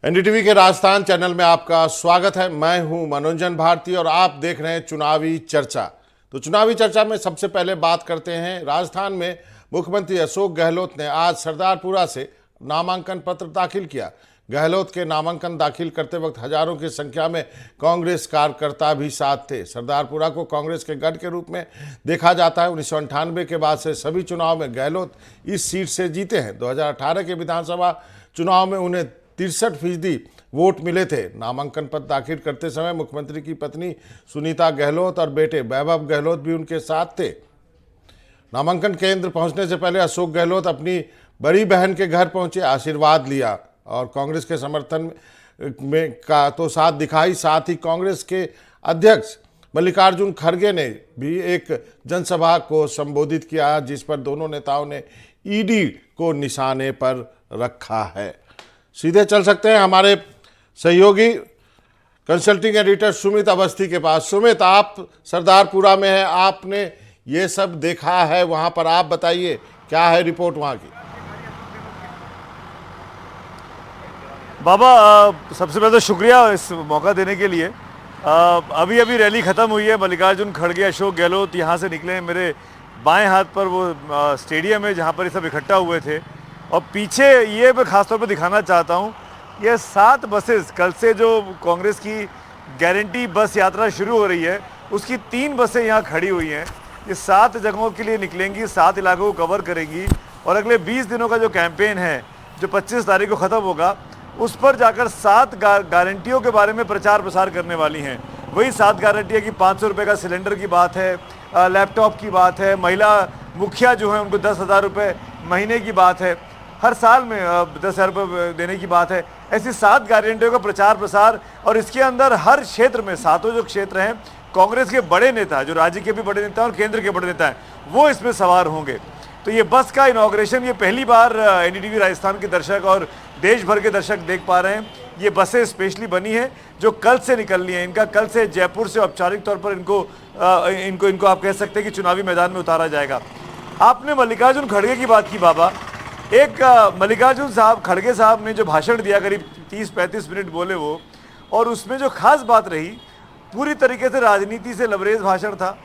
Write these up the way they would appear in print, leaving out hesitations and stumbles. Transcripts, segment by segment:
NDTV के Rajasthan channel में आपका स्वागत है। मैं हूं मनोरंजन भारती और आप देख रहे हैं चुनावी चर्चा। तो चुनावी चर्चा में सबसे पहले बात करते हैं राजस्थान में मुख्यमंत्री अशोक गहलोत ने आज सरदारपुरा से नामांकन पत्र दाखिल किया। गहलोत के नामांकन दाखिल करते वक्त हजारों की संख्या में कांग्रेस कार्यकर्ता भी साथ थे। सरदारपुरा को कांग्रेस के गढ़ के रूप में देखा जाता है। 1998 के बाद से सभी चुनाव में गहलोत इस सीट से जीते हैं। 2018 के विधानसभा चुनाव में उन्हें 63% वोट मिले थे। नामांकन पत्र दाखिल करते समय मुख्यमंत्री की पत्नी सुनीता गहलोत और बेटे वैभव गहलोत भी उनके साथ थे। नामांकन केंद्र पहुंचने से पहले अशोक गहलोत अपनी बड़ी बहन के घर पहुंचे, आशीर्वाद लिया और कांग्रेस के समर्थन में का तो साथ दिखाई। साथ ही कांग्रेस के अध्यक्ष मल्लिकार्जुन खड़गे ने भी एक जनसभा को संबोधित किया, जिस पर दोनों नेताओं ने ईडी को निशाने पर रखा है। सीधे चल सकते हैं हमारे सहयोगी कंसल्टिंग एडिटर सुमित अवस्थी के पास। सुमित, आप सरदारपुरा में हैं, आपने ये सब देखा है वहां पर, आप बताइए क्या है रिपोर्ट वहां की। बाबा, सबसे पहले तो शुक्रिया इस मौका देने के लिए। अभी अभी रैली ख़त्म हुई है। मल्लिकार्जुन खड़गे, अशोक गहलोत यहाँ से निकले हैं। मेरे बाएं हाथ पर वो स्टेडियम है जहाँ पर ये सब इकट्ठा हुए थे और पीछे ये मैं खासतौर पर दिखाना चाहता हूँ, ये 7 बसेस, कल से जो कांग्रेस की गारंटी बस यात्रा शुरू हो रही है उसकी 3 बसें यहाँ खड़ी हुई हैं। ये 7 जगहों के लिए निकलेंगी, 7 इलाकों को कवर करेंगी और अगले 20 दिनों का जो कैंपेन है जो 25 तारीख को ख़त्म होगा उस पर जाकर 7 गारंटियों के बारे में प्रचार प्रसार करने वाली हैं। वही 7 गारंटियाँ कि 500 रुपये का सिलेंडर की बात है, लैपटॉप की बात है, महिला मुखिया जो है उनको 10,000 रुपये महीने की बात है, हर साल में 10,000 रुपये देने की बात है। ऐसी 7 गारंटियों का प्रचार प्रसार और इसके अंदर हर क्षेत्र में 7 जो क्षेत्र हैं कांग्रेस के बड़े नेता, जो राज्य के भी बड़े नेता और केंद्र के बड़े नेता हैं, वो इसमें सवार होंगे। तो ये बस का इनॉग्रेशन ये पहली बार एनडीटीवी राजस्थान के दर्शक और देश भर के दर्शक देख पा रहे हैं। ये बसें स्पेशली बनी हैं जो कल से निकलनी है। इनका कल से जयपुर से औपचारिक तौर पर इनको आप कह सकते हैं कि चुनावी मैदान में उतारा जाएगा। आपने मल्लिकार्जुन खड़गे की बात की बाबा। एक मल्लिकार्जुन साहब खड़गे साहब ने जो भाषण दिया, करीब 30-35 मिनट बोले वो, और उसमें जो खास बात रही पूरी तरीके से राजनीति से लबरेज भाषण था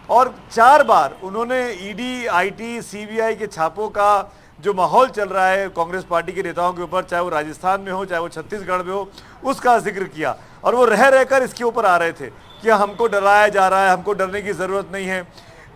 और 4 बार उन्होंने ईडी, आईटी, सीबीआई के छापों का जो माहौल चल रहा है कांग्रेस पार्टी के नेताओं के ऊपर, चाहे वो राजस्थान में हो चाहे वो छत्तीसगढ़ में हो, उसका जिक्र किया। और वो रह रहकर इसके ऊपर आ रहे थे कि हमको डराया जा रहा है, हमको डरने की ज़रूरत नहीं है।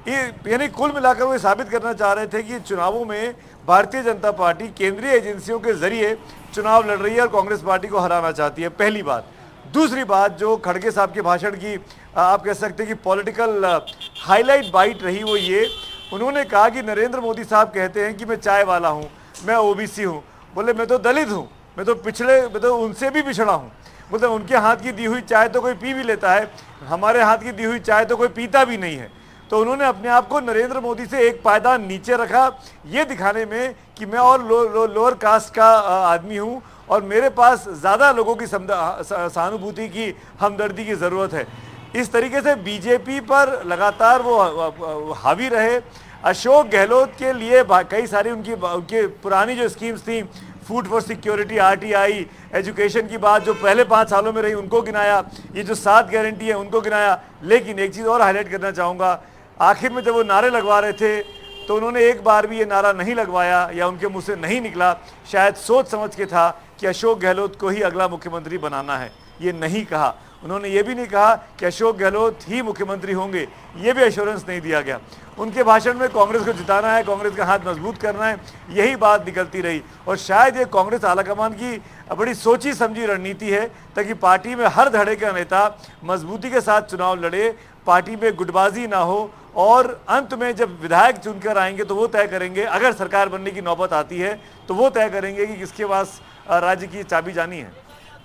यानी कुल मिलाकर वो साबित करना चाह रहे थे कि चुनावों में भारतीय जनता पार्टी केंद्रीय एजेंसियों के जरिए चुनाव लड़ रही है और कांग्रेस पार्टी को हराना चाहती है, पहली बात। दूसरी बात जो खड़गे साहब के भाषण की आप कह सकते हैं कि पॉलिटिकल हाईलाइट बाइट रही, वो ये, उन्होंने कहा कि नरेंद्र मोदी साहब कहते हैं कि मैं चाय वाला हूँ, मैं ओबीसी हूँ। बोले मैं तो दलित हूँ, मैं तो उनसे भी पिछड़ा हूँ। बोलते उनके हाथ की दी हुई चाय तो कोई पी भी लेता है, हमारे हाथ की दी हुई चाय तो कोई पीता भी नहीं है। तो उन्होंने अपने आप को नरेंद्र मोदी से एक पायदान नीचे रखा, ये दिखाने में कि मैं और लोअर कास्ट का आदमी हूँ और मेरे पास ज़्यादा लोगों की सहानुभूति की, हमदर्दी की ज़रूरत है। इस तरीके से बीजेपी पर लगातार वो हावी रहे। अशोक गहलोत के लिए कई सारी उनकी पुरानी जो स्कीम्स थी, food for security, RTI, education की बात जो पहले 5 सालों में रही उनको गिनाया, ये जो 7 गारंटी है उनको गिनाया। लेकिन एक चीज़ और हाईलाइट करना चाहूँगा, आखिर में जब वो नारे लगवा रहे थे तो उन्होंने एक बार भी ये नारा नहीं लगवाया या उनके मुंह से नहीं निकला, शायद सोच समझ के था कि अशोक गहलोत को ही अगला मुख्यमंत्री बनाना है, ये नहीं कहा। उन्होंने ये भी नहीं कहा कि अशोक गहलोत ही मुख्यमंत्री होंगे, ये भी एश्योरेंस नहीं दिया गया। उनके भाषण में कांग्रेस को जिताना है, कांग्रेस का हाथ मजबूत करना है, यही बात निकलती रही। और शायद ये कांग्रेस आलाकमान की बड़ी सोची समझी रणनीति है ताकि पार्टी में हर धड़े का नेता मजबूती के साथ चुनाव लड़े, पार्टी में गुटबाजी ना हो और अंत में जब विधायक चुनकर आएंगे तो वो तय करेंगे, अगर सरकार बनने की नौबत आती है तो वो तय करेंगे कि किसके पास राज्य की चाबी जानी है।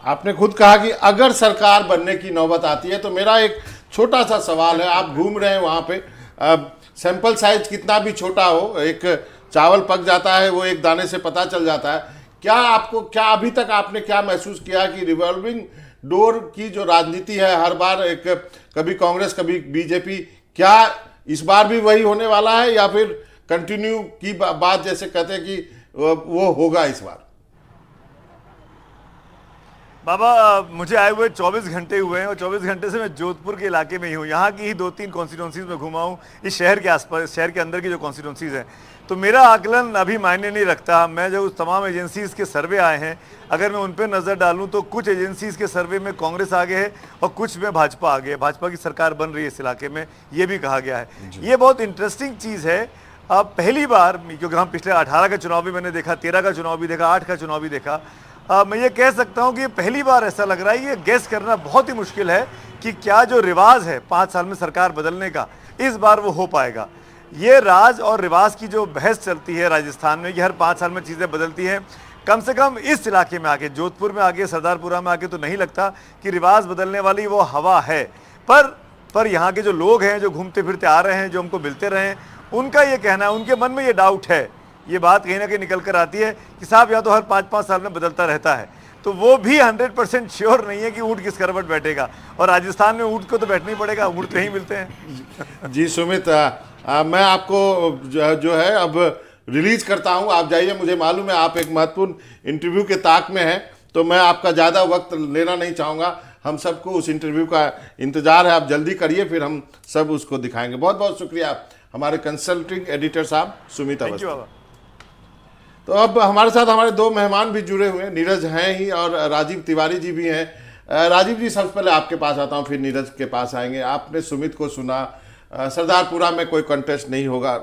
आपने खुद कहा कि अगर सरकार बनने की नौबत आती है, तो मेरा एक छोटा सा सवाल है। आप घूम रहे हैं वहाँ पे, सैंपल साइज कितना भी छोटा हो, एक चावल पक जाता है वो एक दाने से पता चल जाता है। क्या अभी तक आपने क्या महसूस किया कि रिवॉल्विंग डोर की जो राजनीति है, हर बार एक कभी कांग्रेस कभी बीजेपी, क्या इस बार भी वही होने वाला है या फिर कंटिन्यू की बात जैसे कहते हैं कि वो होगा इस बार? बाबा मुझे आए हुए 24 घंटे हुए हैं और 24 घंटे से मैं जोधपुर के इलाके में ही हूँ। यहाँ की ही 2-3 कॉन्स्टिट्यूंसीज में घुमा हूँ, इस शहर के आसपास, शहर के अंदर की जो कॉन्स्टिट्यूंसीज हैं। तो मेरा आकलन अभी मायने नहीं रखता। मैं जो उस तमाम एजेंसीज़ के सर्वे आए हैं, अगर मैं उन पर नज़र डालूँ तो कुछ एजेंसीज़ के सर्वे में कांग्रेस आगे है और कुछ में भाजपा आगे है। भाजपा की सरकार बन रही है इस इलाके में, ये भी कहा गया है। ये बहुत इंटरेस्टिंग चीज़ है। अब पहली बार, क्योंकि हम पिछले 18 का चुनाव भी मैंने देखा, 13 का चुनाव भी देखा, 8 का चुनाव भी देखा, मैं ये कह सकता हूँ कि पहली बार ऐसा लग रहा है, ये गेस करना बहुत ही मुश्किल है कि क्या जो रिवाज है 5 साल में सरकार बदलने का, इस बार वो हो पाएगा। ये राज और रिवाज की जो बहस चलती है राजस्थान में, ये हर 5 साल में चीज़ें बदलती हैं। कम से कम इस इलाके में आके, जोधपुर में आके, सरदारपुरा में आके तो नहीं लगता कि रिवाज बदलने वाली वो हवा है। पर यहाँ के जो लोग हैं, जो घूमते फिरते आ रहे हैं, जो हमको मिलते रहे हैं, उनका ये कहना है, उनके मन में ये डाउट है, ये बात कहीं ना कहीं निकल कर आती है कि साहब यहाँ तो हर 5-5 साल में बदलता रहता है। तो वो भी 100% श्योर नहीं है कि ऊँट किस करवट बैठेगा, और राजस्थान में ऊँट को तो बैठना ही पड़ेगा, ऊँट तो ही मिलते हैं। जी सुमित, मैं आपको जो है अब रिलीज करता हूं, आप जाइए। मुझे मालूम है आप एक महत्वपूर्ण इंटरव्यू के ताक में हैं, तो मैं आपका ज़्यादा वक्त लेना नहीं चाहूँगा। हम सबको उस इंटरव्यू का इंतज़ार है, आप जल्दी करिए, फिर हम सब उसको दिखाएंगे। बहुत बहुत शुक्रिया हमारे कंसल्टिंग एडिटर साहब सुमित अवस्थी। तो अब हमारे साथ हमारे 2 मेहमान भी जुड़े हुए हैं, नीरज हैं ही और राजीव तिवारी जी भी हैं। राजीव जी, सबसे पहले आपके पास आता हूं, फिर नीरज के पास आएंगे। आपने सुमित को सुना, सरदारपुरा में कोई कंटेस्ट नहीं होगा,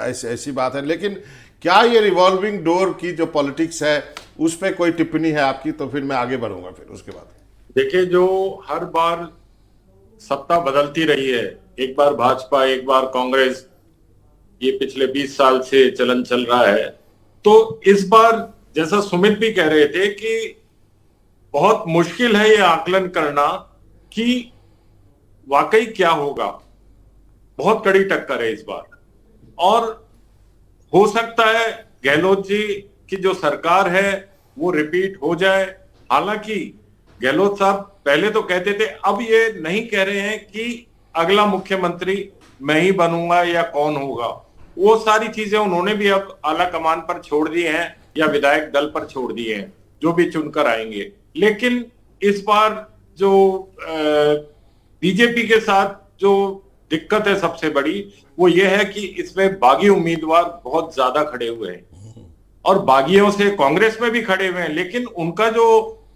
ऐसी बात है, लेकिन क्या ये रिवॉल्विंग डोर की जो पॉलिटिक्स है उस पर कोई टिप्पणी है आपकी? तो फिर मैं आगे बढ़ूंगा फिर उसके बाद। देखिए, जो हर बार सत्ता बदलती रही है, एक बार भाजपा, एक बार कांग्रेस, ये पिछले 20 साल से चलन चल रहा है। तो इस बार जैसा सुमित भी कह रहे थे कि बहुत मुश्किल है ये आकलन करना कि वाकई क्या होगा। बहुत कड़ी टक्कर है इस बार, और हो सकता है गहलोत जी की जो सरकार है वो रिपीट हो जाए। हालांकि गहलोत साहब पहले तो कहते थे, अब ये नहीं कह रहे हैं कि अगला मुख्यमंत्री मैं ही बनूंगा या कौन होगा। वो सारी चीजें उन्होंने भी अब आला कमान पर छोड़ दी हैं या विधायक दल पर छोड़ दिए हैं, जो भी चुनकर आएंगे। लेकिन इस बार जो बीजेपी के साथ जो दिक्कत है सबसे बड़ी, वो ये है कि इसमें बागी उम्मीदवार बहुत ज्यादा खड़े हुए हैं, और बागियों से कांग्रेस में भी खड़े हुए हैं, लेकिन उनका जो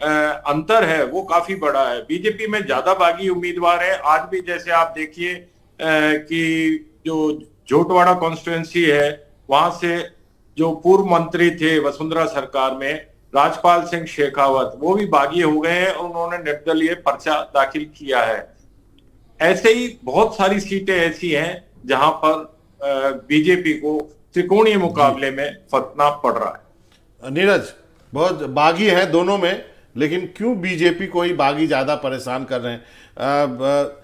अंतर है वो काफी बड़ा है। बीजेपी में ज्यादा बागी उम्मीदवार है। आज भी जैसे आप देखिए कि जो जोटवाड़ा कॉन्स्टिट्यूएंसी है, वहां से जो पूर्व मंत्री थे वसुंधरा सरकार में, राजपाल सिंह शेखावत, वो भी बागी हो गए हैं, उन्होंने निर्दलीय पर्चा दाखिल किया है। ऐसे ही बहुत सारी सीटें ऐसी हैं जहां पर बीजेपी को त्रिकोणीय मुकाबले में फतना पड़ रहा है। नीरज, बहुत बागी हैं दोनों में, लेकिन क्यों बीजेपी को ही बागी ज्यादा परेशान कर रहे हैं?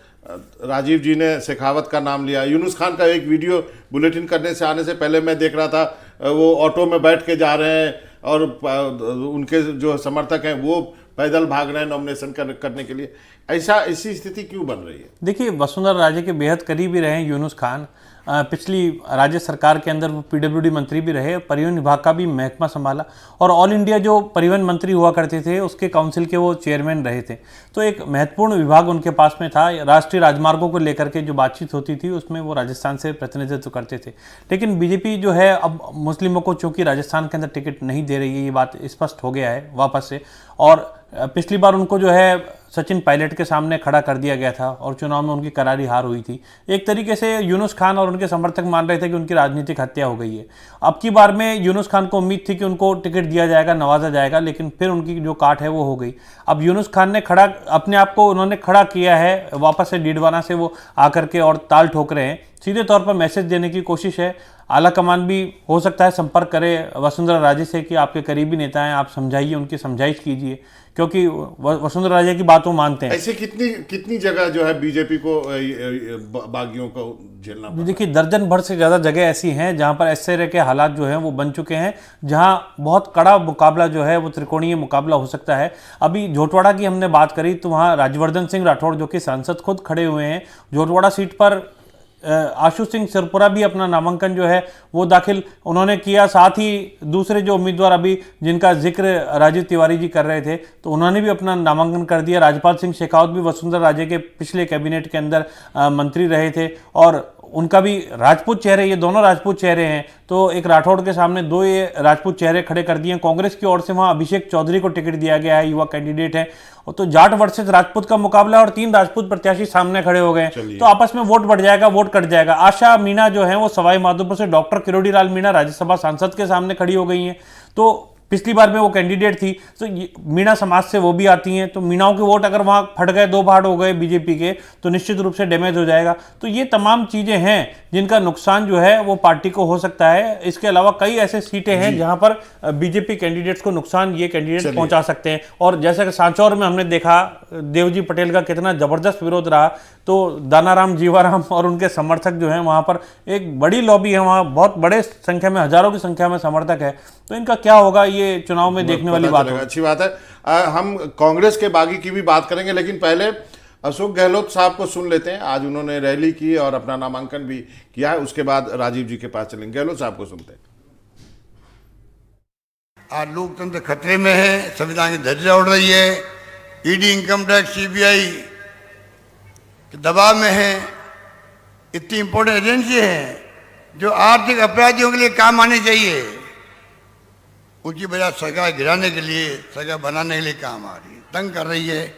राजीव जी ने शेखावत का नाम लिया, यूनुस खान का एक वीडियो बुलेटिन करने से आने से पहले मैं देख रहा था, वो ऑटो में बैठ के जा रहे हैं और उनके जो समर्थक हैं वो पैदल भाग रहे हैं नॉमिनेशन करने के लिए। ऐसी स्थिति क्यों बन रही है? देखिए, वसुंधरा राजे के बेहद करीबी रहे हैं यूनुस खान। पिछली राज्य सरकार के अंदर वो पीडब्ल्यूडी मंत्री भी रहे, परिवहन विभाग का भी महकमा संभाला, और ऑल इंडिया जो परिवहन मंत्री हुआ करते थे उसके काउंसिल के वो चेयरमैन रहे थे। तो एक महत्वपूर्ण विभाग उनके पास में था। राष्ट्रीय राजमार्गों को लेकर के जो बातचीत होती थी उसमें वो राजस्थान से प्रतिनिधित्व करते थे। लेकिन बीजेपी जो है अब मुस्लिमों को चूंकि राजस्थान के अंदर टिकट नहीं दे रही है, ये बात स्पष्ट हो गया है वापस से। और पिछली बार उनको जो है सचिन पायलट के सामने खड़ा कर दिया गया था और चुनाव में उनकी करारी हार हुई थी। एक तरीके से यूनुस खान और उनके समर्थक मान रहे थे कि उनकी राजनीतिक हत्या हो गई है। अब की बार में यूनुस खान को उम्मीद थी कि उनको टिकट दिया जाएगा, नवाजा जाएगा, लेकिन फिर उनकी जो काट है वो हो गई। अब यूनुस खान ने अपने आप को उन्होंने खड़ा किया है वापस से, डीडवाना से वो आकर के और ताल ठोक रहे हैं। सीधे तौर पर मैसेज देने की कोशिश है। आला कमान भी हो सकता है संपर्क करे वसुंधरा राजे से कि आपके करीबी नेता हैं, आप समझाइए, उनकी समझाइश कीजिए, क्योंकि वसुंधरा राजे की बात वो मानते हैं। ऐसे कितनी जगह जो है बीजेपी को बागियों को झेलना पड़ा? देखिए, दर्जन भर से ज़्यादा जगह ऐसी हैं जहां पर ऐसे तरह के हालात जो हैं वो बन चुके हैं, जहां बहुत कड़ा मुकाबला जो है वो त्रिकोणीय मुकाबला हो सकता है। अभी झोटवाड़ा की हमने बात करी तो वहाँ राज्यवर्धन सिंह राठौड़ जो कि सांसद खुद खड़े हुए हैं। झोटवाड़ा सीट पर आशु सिंह सिरपुरा भी अपना नामांकन जो है वो दाखिल उन्होंने किया। साथ ही दूसरे जो उम्मीदवार अभी जिनका जिक्र राजीव तिवारी जी कर रहे थे, तो उन्होंने भी अपना नामांकन कर दिया। राजपाल सिंह शेखावत भी वसुंधरा राजे के पिछले कैबिनेट के अंदर मंत्री रहे थे और उनका भी राजपूत चेहरे, ये दोनों राजपूत चेहरे हैं, तो एक राठौड़ के सामने दो ये राजपूत चेहरे खड़े कर दिए। कांग्रेस की ओर से वहां अभिषेक चौधरी को टिकट दिया गया है, युवा कैंडिडेट है। और तो जाट वर्सेस राजपूत का मुकाबला और 3 राजपूत प्रत्याशी सामने खड़े हो गए, तो आपस में वोट बढ़ जाएगा, वोट कट जाएगा। आशा मीणा जो है वो सवाई माधोपुर से डॉक्टर किरोड़ी लाल मीणा राज्यसभा सांसद के सामने खड़ी हो गई हैं। तो पिछली बार में वो कैंडिडेट थी, तो मीणा समाज से वो भी आती हैं, तो मीणाओं के वोट अगर वहां फट गए, 2 भाग हो गए बीजेपी के, तो निश्चित रूप से डैमेज हो जाएगा। तो ये तमाम चीजें हैं जिनका नुकसान जो है वो पार्टी को हो सकता है। इसके अलावा कई ऐसे सीटें हैं जहां पर बीजेपी कैंडिडेट्स को नुकसान ये कैंडिडेट पहुंचा सकते हैं। और जैसा कि सांचौर में हमने देखा देवजी पटेल का कितना जबरदस्त विरोध रहा, तो दानाराम जीवाराम और उनके समर्थक जो हैं वहां पर एक बड़ी लॉबी है, वहां बहुत बड़े संख्या में, हजारों की संख्या में समर्थक है। तो इनका क्या होगा ये चुनाव में देखने वाली बात है। अच्छी बात है। हम कांग्रेस के बागी की भी बात करेंगे, लेकिन पहले अशोक गहलोत साहब को सुन लेते हैं। आज उन्होंने रैली की और अपना नामांकन भी किया है, उसके बाद राजीव जी के पास चलेंगे। गहलोत साहब को सुनते हैं। आज लोकतंत्र खतरे में है, संविधान की धज्जियां उड़ रही है, ईडी, इनकम टैक्स, सीबीआई के दबाव में है। इतनी इंपॉर्टेंट एजेंसी है जो आर्थिक अपराधियों के लिए काम आनी चाहिए, उसकी बजाय सरकार गिराने के लिए, सरकार बनाने के लिए काम आ रही है, तंग कर रही है।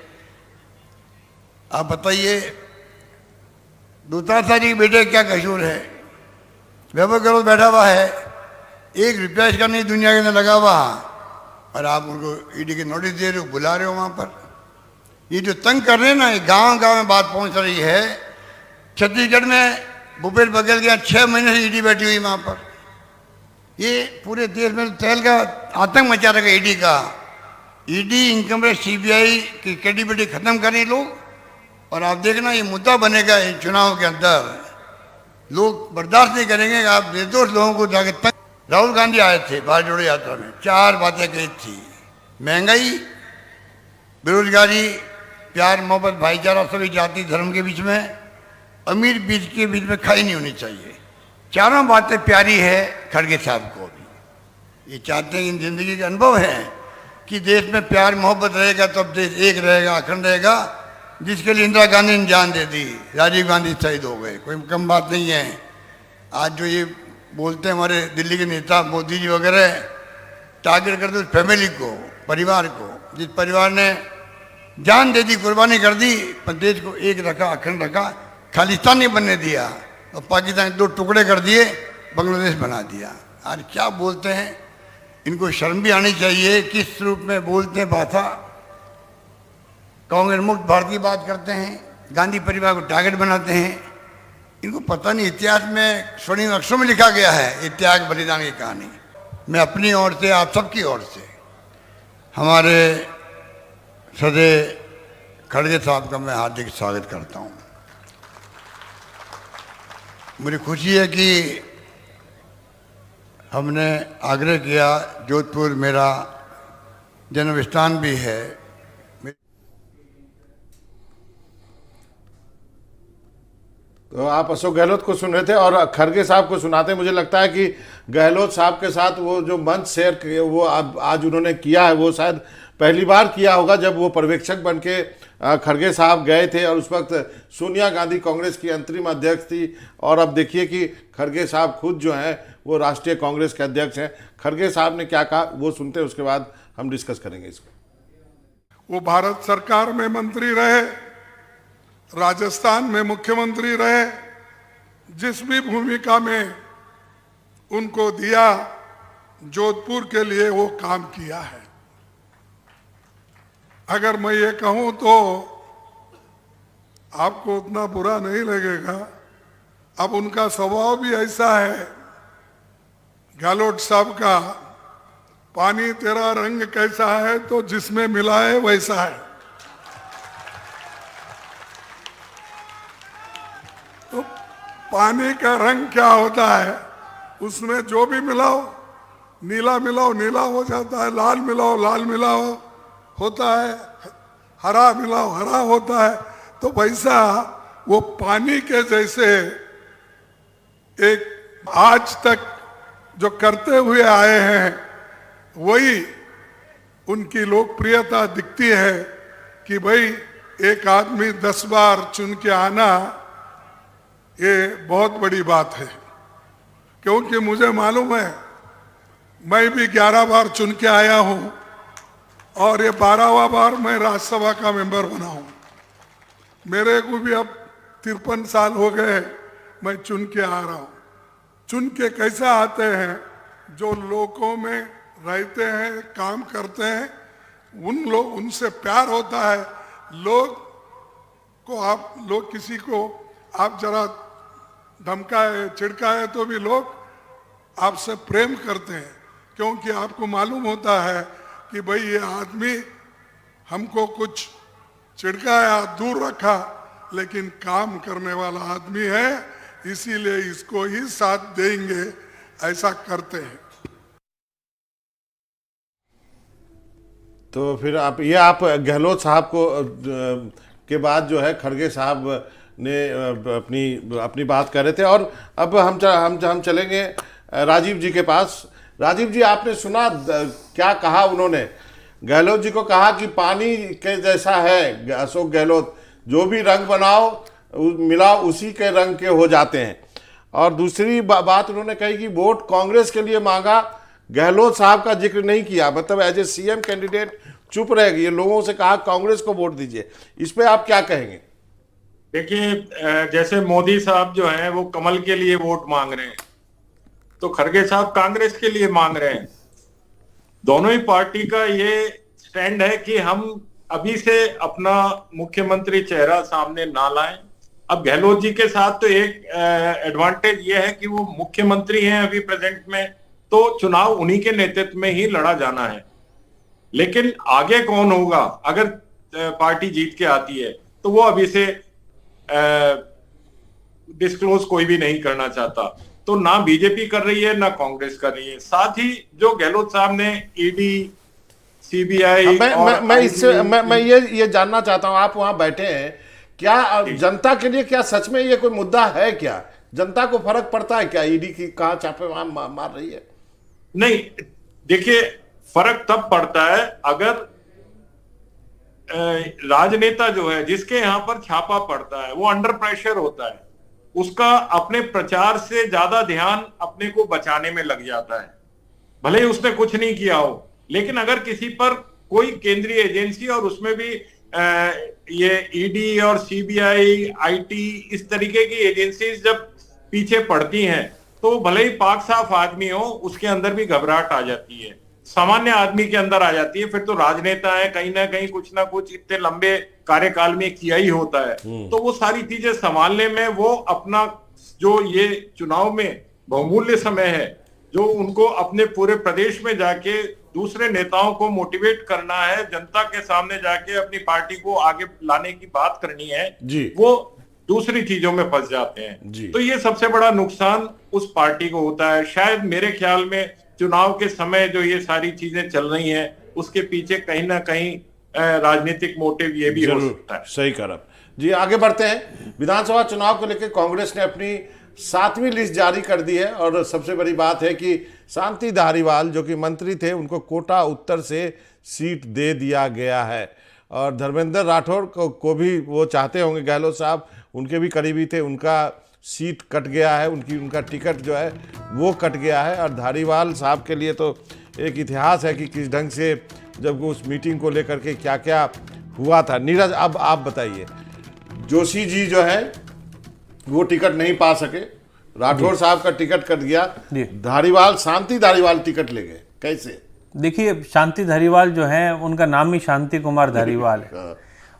आप बताइए, दूताशाह जी के बेटे क्या कसूर है? वैभव गहलोत बैठा हुआ है, 1 रुपया इसका नहीं दुनिया के अंदर लगा हुआ, और आप उनको ईडी के नोटिस दे रहे हो, बुला रहे हो वहाँ पर। ये जो तंग कर रहे हैं ना, ये गांव-गांव में बात पहुँच रही है। छत्तीसगढ़ में भूपेश बघेल के यहाँ 6 महीने से ईडी बैठी हुई वहाँ पर। ये पूरे देश में तहल का आतंक मचा रहेगा ईडी का। ईडी, इनकम टैक्स, सीबीआई की क्रेडिबिलिटी खत्म करें लोग, और आप देखना ये मुद्दा बनेगा इन चुनाव के अंदर। लोग बर्दाश्त नहीं करेंगे कि आप निर्दोष लोगों को जाके तंग। राहुल गांधी आए थे भारत जोड़ो यात्रा में, 4 बातें कही थी: महंगाई, बेरोजगारी, प्यार, मोहब्बत, भाईचारा सभी जाति धर्म के बीच में, अमीर बीच के बीच में खाई नहीं होनी चाहिए। चारों बातें प्यारी है खड़गे साहब को भी। ये चाहते हैं, इन जिंदगी के अनुभव है कि देश में प्यार मोहब्बत रहेगा तब देश एक रहेगा, अखंड रहेगा, जिसके लिए इंदिरा गांधी ने जान दे दी, राजीव गांधी शहीद हो गए, कोई कम बात नहीं है। आज जो ये बोलते हैं हमारे दिल्ली के नेता मोदी जी वगैरह, टारगेट करते उस फैमिली को, परिवार को, जिस परिवार ने जान दे दी, कुर्बानी कर दी, पर देश को एक रखा, अखंड रखा, खालिस्तान नहीं बनने दिया, और पाकिस्तान 2 टुकड़े कर दिए, बांग्लादेश बना दिया। आज क्या बोलते हैं, इनको शर्म भी आनी चाहिए। किस रूप में बोलते हैं भाषा, कांग्रेस मुक्त भारत की बात करते हैं, गांधी परिवार को टारगेट बनाते हैं। इनको पता नहीं, इतिहास में स्वर्णिम अक्षरों में लिखा गया है ये त्याग बलिदान की कहानी। मैं अपनी ओर से, आप सबकी ओर से, हमारे सदैव खड़गे साहब का मैं हार्दिक स्वागत करता हूँ। मुझे खुशी है कि हमने आग्रह किया, जोधपुर मेरा जन्म स्थान भी है। तो आप अशोक गहलोत को सुन रहे थे और खड़गे साहब को सुनाते। मुझे लगता है कि गहलोत साहब के साथ वो जो मंच शेयर वो आज उन्होंने किया है, वो शायद पहली बार किया होगा, जब वो पर्यवेक्षक बन के खड़गे साहब गए थे और उस वक्त सोनिया गांधी कांग्रेस की अंतरिम अध्यक्ष थी। और अब देखिए कि खड़गे साहब खुद जो हैं वो राष्ट्रीय कांग्रेस के अध्यक्ष हैं। खड़गे साहब ने क्या कहा वो सुनते हैं, उसके बाद हम डिस्कस करेंगे इसको। वो भारत सरकार में मंत्री रहे, राजस्थान में मुख्यमंत्री रहे, जिस भी भूमिका में उनको दिया, जोधपुर के लिए वो काम किया है। अगर मैं ये कहूं तो आपको उतना बुरा नहीं लगेगा। अब उनका स्वभाव भी ऐसा है, गहलोत साहब का, पानी तेरा रंग कैसा है तो जिसमें मिला है वैसा है। तो पानी का रंग क्या होता है, उसमें जो भी मिलाओ, नीला मिलाओ नीला हो जाता है, लाल मिलाओ लाल मिलाओ होता है, हरा मिलाओ हरा होता है। तो वैसा वो पानी के जैसे एक आज तक जो करते हुए आए हैं वही उनकी लोकप्रियता दिखती है कि भाई एक आदमी 10 बार चुन के आना ये बहुत बड़ी बात है। क्योंकि मुझे मालूम है मैं भी 11 बार चुन के आया हूं और ये 12वां बार मैं राज्यसभा का मेंबर बना हूं। मेरे को भी अब 53 साल हो गए, मैं चुन के आ रहा हूं। चुन के कैसे आते हैं? जो लोगों में रहते हैं, काम करते हैं, उनसे प्यार होता है। लोग किसी को आप जरा धमकाए छिड़काए तो भी लोग आपसे प्रेम करते हैं, क्योंकि आपको मालूम होता है कि भाई ये आदमी हमको कुछ छिड़काया, दूर रखा, लेकिन काम करने वाला आदमी है, इसीलिए इसको ही साथ देंगे, ऐसा करते हैं। तो फिर आप गहलोत साहब को के बाद जो है खड़गे साहब ने अपनी बात कर रहे थे। और अब हम चलेंगे राजीव जी के पास। राजीव जी, आपने सुना क्या कहा उन्होंने? गहलोत जी को कहा कि पानी के जैसा है अशोक गहलोत, जो भी रंग बनाओ मिलाओ उसी के रंग के हो जाते हैं। और दूसरी बात उन्होंने कही कि वोट कांग्रेस के लिए मांगा, गहलोत साहब का जिक्र नहीं किया, मतलब एज ए सीएम कैंडिडेट चुप रह गए, लोगों से कहा कांग्रेस को वोट दीजिए। इस पे आप क्या कहेंगे? देखिए, जैसे मोदी साहब जो हैं वो कमल के लिए वोट मांग रहे हैं, तो खड़गे साहब कांग्रेस के लिए मांग रहे हैं। दोनों ही पार्टी का ये स्टैंड है कि हम अभी से अपना मुख्यमंत्री चेहरा सामने ना लाएं। अब गहलोत जी के साथ तो एक एडवांटेज ये है कि वो मुख्यमंत्री हैं अभी प्रेजेंट में, तो चुनाव उन्हीं के नेतृत्व में ही लड़ा जाना है। लेकिन आगे कौन होगा अगर पार्टी जीत के आती है, तो वो अभी से डिस्क्लोज कोई भी नहीं करना चाहता। तो ना बीजेपी कर रही है ना कांग्रेस कर रही है। साथ ही जो गहलोत साहब ने ईडी, सीबीआई मैं ये जानना चाहता हूं, आप वहां बैठे हैं, क्या जनता के लिए क्या सच में ये कोई मुद्दा है? क्या जनता को फर्क पड़ता है क्या ईडी की कहां छापे मार रही है? नहीं, देखिए, फर्क तब पड़ता है अगर राजनेता जो है जिसके यहां पर छापा पड़ता है वो अंडर प्रेशर होता है, उसका अपने प्रचार से ज्यादा ध्यान अपने को बचाने में लग जाता है, भले ही उसने कुछ नहीं किया हो। लेकिन अगर किसी पर कोई केंद्रीय एजेंसी और उसमें भी ये ईडी और सीबीआई, आईटी, इस तरीके की एजेंसीज जब पीछे पड़ती हैं, तो भले ही पाक साफ आदमी हो, उसके अंदर भी घबराहट आ जाती है, सामान्य आदमी के अंदर आ जाती है। फिर तो राजनेता है, कहीं ना कहीं कुछ ना कुछ इतने लंबे कार्यकाल में किया ही होता है, तो वो सारी चीजें संभालने में वो अपना जो ये चुनाव में बहुमूल्य समय है, जो उनको अपने पूरे प्रदेश में जाके दूसरे नेताओं को मोटिवेट करना है, जनता के सामने जाके अपनी पार्टी को आगे लाने की बात करनी है, वो दूसरी चीजों में फंस जाते हैं। तो ये सबसे बड़ा नुकसान उस पार्टी को होता है। शायद मेरे ख्याल में चुनाव के समय जो ये सारी चीजें चल रही हैं, उसके पीछे कहीं ना कहीं राजनीतिक मोटिव ये भी हो सकता है। सही कहा जी। आगे बढ़ते हैं। विधानसभा चुनाव को लेकर कांग्रेस ने अपनी 7वीं लिस्ट जारी कर दी है और सबसे बड़ी बात है कि शांति धारीवाल जो कि मंत्री थे, उनको कोटा उत्तर से सीट दे दिया गया है। और धर्मेंद्र राठौड़ को भी वो चाहते होंगे, गहलोत साहब उनके भी करीबी थे, उनका सीट कट गया है, उनका टिकट जो है वो कट गया है। और धारीवाल साहब के लिए तो एक इतिहास है कि किस ढंग से जब उस मीटिंग को लेकर के क्या क्या हुआ था। नीरज, अब आप बताइए, जोशी जी जो है वो टिकट नहीं पा सके, राठौड़ साहब का टिकट कट गया, धारीवाल, शांति धारीवाल टिकट ले गए, कैसे? देखिए, शांति धारीवाल जो है उनका नाम ही शांति कुमार धारीवाल है,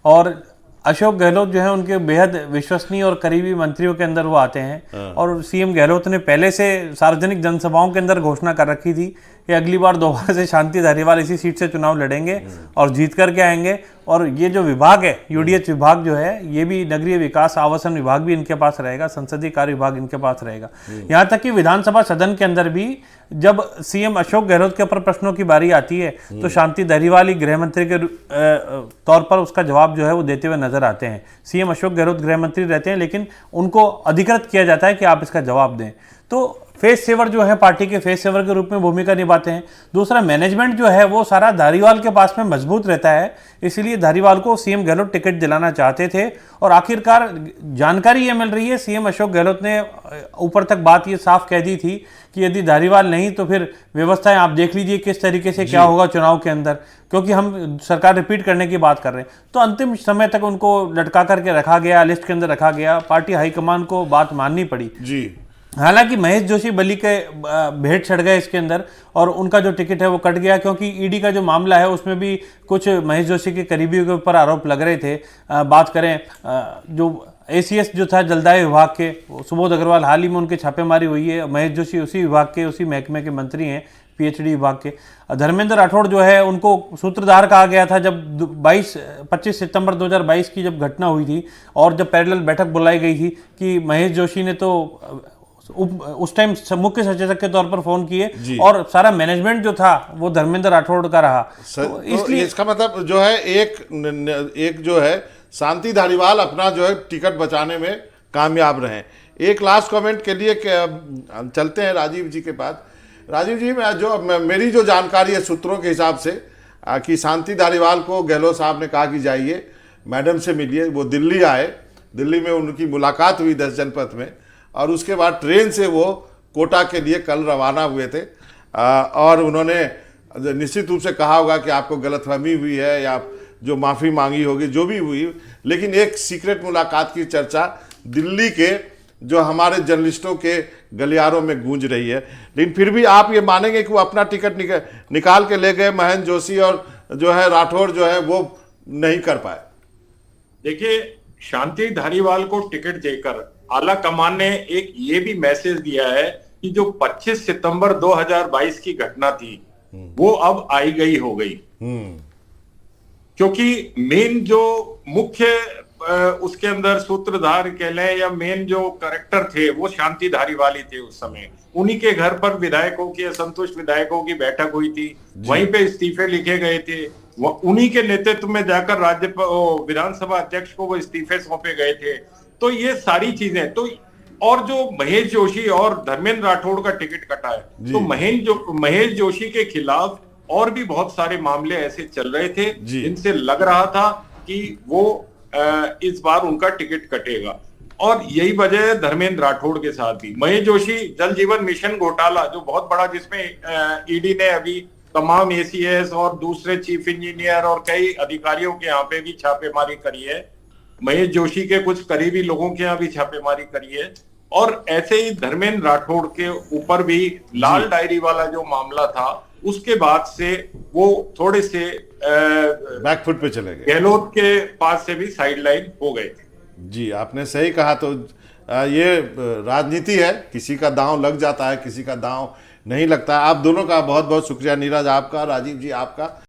और अशोक गहलोत जो है उनके बेहद विश्वसनीय और करीबी मंत्रियों के अंदर वो आते हैं। और सीएम गहलोत ने पहले से सार्वजनिक जनसभाओं के अंदर घोषणा कर रखी थी कि अगली बार दोबारा से शांति धारीवाल इसी सीट से चुनाव लड़ेंगे और जीत करके आएंगे। और ये जो विभाग है, यूडीएच विभाग जो है, ये भी नगरीय विकास आवासन विभाग भी इनके पास रहेगा, संसदीय कार्य विभाग इनके पास रहेगा। यहाँ तक कि विधानसभा सदन के अंदर भी जब सीएम अशोक गहलोत के ऊपर प्रश्नों की बारी आती है तो शांति धारीवाल ही गृह मंत्री के तौर पर उसका जवाब जो है वो देते हुए नजर आते हैं। सीएम अशोक गहलोत गृह मंत्री रहते हैं, लेकिन उनको अधिकृत किया जाता है कि आप इसका जवाब दें। तो फेस सेवर जो है, पार्टी के फेस सेवर के रूप में भूमिका निभाते हैं। दूसरा, मैनेजमेंट जो है वो सारा धारीवाल के पास में मजबूत रहता है, इसलिए धारीवाल को सीएम गहलोत टिकट दिलाना चाहते थे। और आखिरकार जानकारी ये मिल रही है, सीएम अशोक गहलोत ने ऊपर तक बात ये साफ कह दी थी कि यदि धारीवाल नहीं तो फिर व्यवस्थाएं आप देख लीजिए किस तरीके से क्या होगा चुनाव के अंदर, क्योंकि हम सरकार रिपीट करने की बात कर रहे हैं। तो अंतिम समय तक उनको लटका करके रखा गया, लिस्ट के अंदर रखा गया। पार्टी हाईकमान को बात माननी पड़ी जी। हालांकि महेश जोशी बली के भेंट चढ़ गए इसके अंदर और उनका जो टिकट है वो कट गया, क्योंकि ईडी का जो मामला है उसमें भी कुछ महेश जोशी के करीबियों के ऊपर आरोप लग रहे थे। बात करें जो एसीएस जो था जलदाय विभाग के, सुबोध अग्रवाल, हाल ही में उनकी छापेमारी हुई है। महेश जोशी उसी विभाग के, उसी महकमे के मंत्री हैं, पीएचडी विभाग के। धर्मेंद्र राठौड़ जो है उनको सूत्रधार कहा गया था जब 25 सितंबर 2022 की जब घटना हुई थी और जब पैरेलल बैठक बुलाई गई थी कि महेश जोशी ने तो उस टाइम मुख्य सचेतक के तौर पर फोन किए और सारा मैनेजमेंट जो था वो धर्मेंद्र राठौड़ का रहा। तो इसलिए इसका मतलब जो है एक जो है शांति धारीवाल अपना जो है टिकट बचाने में कामयाब रहे। एक लास्ट कमेंट के लिए चलते हैं राजीव जी के पास। राजीव जी, मेरी जो जानकारी है सूत्रों के हिसाब से कि शांति धारीवाल को गहलोत साहब ने कहा कि जाइए मैडम से मिलिए। वो दिल्ली आए, दिल्ली में उनकी मुलाकात हुई 10 जनपथ में, और उसके बाद ट्रेन से वो कोटा के लिए कल रवाना हुए थे। और उन्होंने निश्चित रूप से कहा होगा कि आपको गलतफहमी हुई है या जो माफ़ी मांगी होगी, जो भी हुई, लेकिन एक सीक्रेट मुलाकात की चर्चा दिल्ली के जो हमारे जर्नलिस्टों के गलियारों में गूंज रही है। लेकिन फिर भी आप ये मानेंगे कि वो अपना टिकट निकाल के ले गए, महेश जोशी और जो है राठौड़ जो है वो नहीं कर पाए। देखिए, शांति धारीवाल को टिकट देकर आला कमान ने एक ये भी मैसेज दिया है कि जो 25 सितंबर 2022 की घटना थी वो अब आई गई हो गई, क्योंकि मेन जो मुख्य उसके अंदर सूत्रधार कह लें या मेन जो करेक्टर थे वो शांति धारीवाल ही थे। उस समय उन्हीं के घर पर विधायकों की, असंतुष्ट विधायकों की बैठक हुई थी, वहीं पे इस्तीफे लिखे गए थे, उन्हीं के नेतृत्व में जाकर विधानसभा अध्यक्ष को वो इस्तीफे सौंपे गए थे। तो ये सारी चीजें तो, और जो महेश जोशी और धर्मेंद्र राठौड़ का टिकट कटा है, तो महेश जोशी के खिलाफ और भी बहुत सारे मामले ऐसे चल रहे थे जिनसे लग रहा था कि वो इस बार उनका टिकट कटेगा। और यही वजह है धर्मेंद्र राठौड़ के साथ भी। महेश जोशी जल जीवन मिशन घोटाला जो बहुत बड़ा, जिसमें ईडी ने अभी तमाम एसीएस और दूसरे चीफ इंजीनियर और कई अधिकारियों के यहाँ पे भी छापेमारी करी है, महेश जोशी के कुछ करीबी लोगों के यहाँ भी छापेमारी करी है। और ऐसे ही धर्मेंद्र राठौड़ के ऊपर भी लाल डायरी वाला जो मामला था, उसके बाद से वो थोड़े से बैकफुट पे चले गए, गहलोत के पास से भी साइडलाइन हो गए थे। जी, आपने सही कहा। तो ये राजनीति है, किसी का दांव लग जाता है, किसी का दांव नहीं लगता। आप दोनों का बहुत बहुत शुक्रिया, नीरज आपका, राजीव जी आपका।